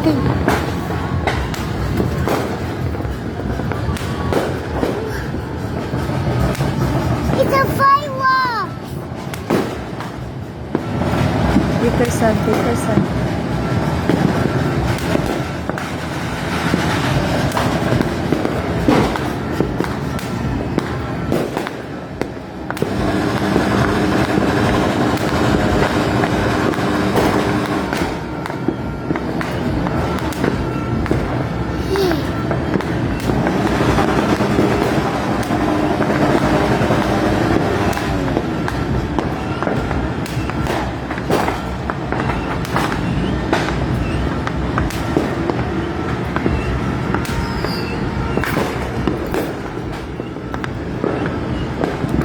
natin. It's a firework! Peterson, Peterson.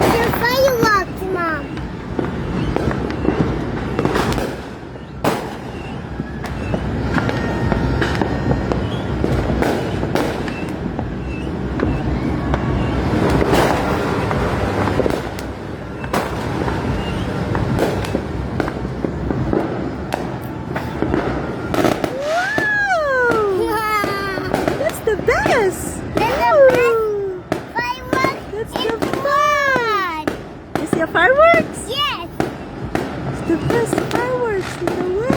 It's a fireworks, Mom. Wow! That's the best! That's the best fireworks That's in the the world! You see a fireworks? Yes! It's the best fireworks in the world.